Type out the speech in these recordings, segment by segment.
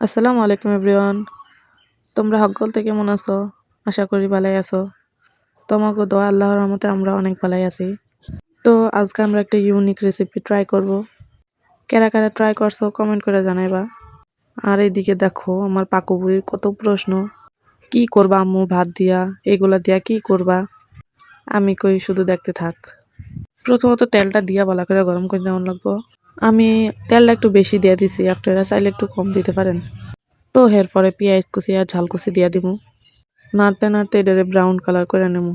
আসসালামু আলাইকুম এভরিওয়ান। তোমরা সকল থেকে কেমন আছো? আশা করি ভালোই আছো। তোমাকে দোয়া আল্লাহর রহমতে আমরা অনেক ভালোই আছি। তো আজকে আমরা একটা ইউনিক রেসিপি ট্রাই করব। কারা কারা ট্রাই করছো কমেন্ট করে জানাইবা। আর এইদিকে দেখো আমার পাকু বুড়ির কত প্রশ্ন। কি করবা আম্মু ভাত দিয়া, এগুলা দিয়া কি করবা? আমি কই শুধু দেখতে থাক। প্রথমত তেলটা দিয়া ভালো করে গরম করে নেওয়া লাগবো। আমি তেলটা একটু বেশি দিয়ে দিছি, আপনারা চাইলে একটু কম দিতে পারেন। তো এরপরে পেঁয়াজ কুচি আর ঝাল কুচি দিয়া দিব। নাড়তে নাড়তে এটারে ব্রাউন কালার করে নেব।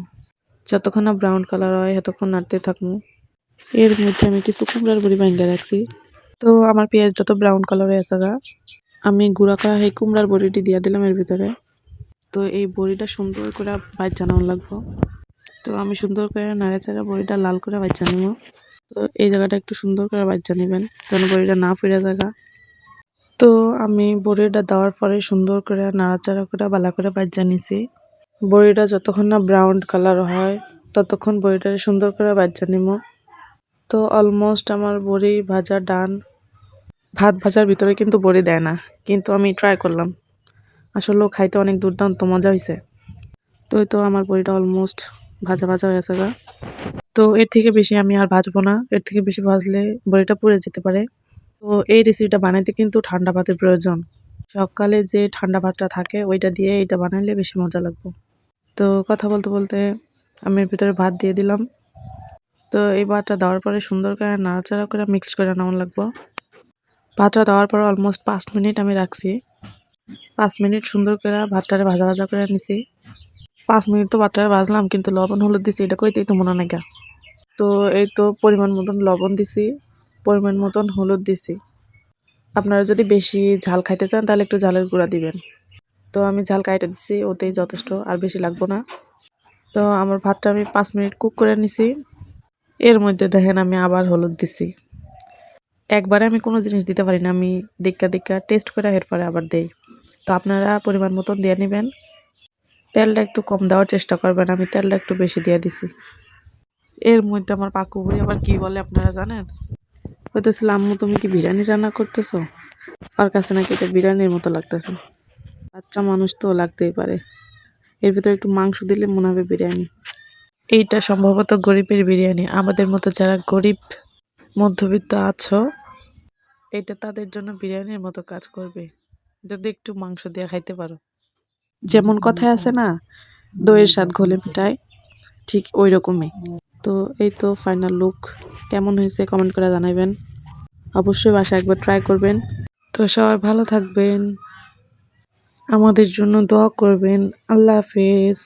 যতক্ষণ না ব্রাউন কালার হয় ততক্ষণ নাড়তে থাকবো। এর মধ্যে আমি কিছু কুমড়ার বড়ি ভাঙ্গা রাখছি। তো আমার পেঁয়াজটা তো ব্রাউন কালার হয়ে আছে গা, আমি গুঁড়া করা এই কুমড়ার বড়িটি দিয়া দিলাম এর ভিতরে। তো এই বড়িটা সুন্দর করে ভাজা নেওয়া লাগবো। তো আমি সুন্দর করে নাড়ে চাড়া বড়িটা লাল করে ভাজা নেব। তো এই জায়গাটা একটু সুন্দর করে ভাজা নেবেন যেন বড়িটা না ফিরে জায়গা। তো আমি বড়িটা দেওয়ার পরে সুন্দর করে নাড়াচাড়া করে ভালো করে ভাজা নিছি। বড়িটা যতক্ষণ না ব্রাউন কালার হয় ততক্ষণ বড়িটা সুন্দর করে ভাজা নিব। তো অলমোস্ট আমার বড়ি ভাজা ডান। ভাত ভাজার ভিতরে কিন্তু বড়ি দেয় না, কিন্তু আমি ট্রাই করলাম, আসলেও খাইতে অনেক দুর্দান্ত মজা হয়েছে। তো এই তো আমার বড়িটা অলমোস্ট ভাজা ভাজা হয়ে গেছে গা। তো এর থেকে বেশি আমি আর ভাজবো না, এর থেকে বেশি ভাজলে বড়িটা পুড়ে যেতে পারে। তো এই রেসিপিটা বানাইতে কিন্তু ঠান্ডা ভাতের প্রয়োজন। সকালে যে ঠান্ডা ভাতটা থাকে ওইটা দিয়ে এটা বানাইলে বেশি মজা লাগবে। তো কথা বলতে বলতে আমি এর ভিতরে ভাত দিয়ে দিলাম। তো এই ভাতটা দেওয়ার পরে সুন্দর করে নাড়াচাড়া করে মিক্স করে নেওয়া লাগবো। ভাতটা দেওয়ার পর অলমোস্ট 5 মিনিট আমি রাখছি। 5 মিনিট সুন্দর করে ভাতটারে ভাজা ভাজা করে নিছি। 5 মিনিট তো ভাতটারে ভাজলাম, কিন্তু লবণ হলুদ দিছি এটা কইতেই তো মনে নাই গা। তো এই তো পরিমাণ মতন লবণ দিছি, পরিমাণ মতন হলুদ দিছি। আপনারা যদি বেশি ঝাল খাইতে চান তাহলে একটু ঝালের গুঁড়া দিবেন। তো আমি ঝাল কাইটে দিছি, ওতেই যথেষ্ট, আর বেশি লাগবো না। তো আমার ভাতটা আমি 5 মিনিট কুক করে নিছি। এর মধ্যে দেখেন আমি আবার হলুদ দিছি। একবারে আমি কোনো জিনিস দিতে পারি না, আমি দেখা দেখা টেস্ট করে এরপরে আবার দেই। তো আপনারা পরিমাণ মতন দিয়ে নেবেন। তেলটা একটু কম দেওয়ার চেষ্টা করবেন, আমি তেলটা একটু বেশি দিয়ে দিছি। এর মধ্যে আমার পাকু বুড়ি আবার কি বলে আপনারা জানেন? বলতেছিল আম্মু তুমি কি বিরিয়ানি রান্না করতেছো? ওর কাছে নাকি এটা বিরিয়ানির মতো লাগতেছে। বাচ্চা মানুষ তো লাগতেই পারে, এর ভিতরে একটু মাংস দিলে মনে হবে বিরিয়ানি। এইটা সম্ভবত গরিবের বিরিয়ানি। আমাদের মতো যারা গরিব মধ্যবিত্ত আছো, এটা তাদের জন্য বিরিয়ানির মতো কাজ করবে যদি একটু মাংস দিয়ে খাইতে পারো। যেমন কথায় আছে না, দইয়ের স্বাদ ঘোলে মিটায়, ঠিক ওই রকমই। তো এই তো ফাইনাল লুক। কেমন হয়েছে কমেন্ট করে জানাবেন। অবশ্যই বাসায় একবার ট্রাই করবেন। তো সবাই ভালো থাকবেন, আমাদের জন্য দোয়া করবেন। আল্লাহ হাফেজ।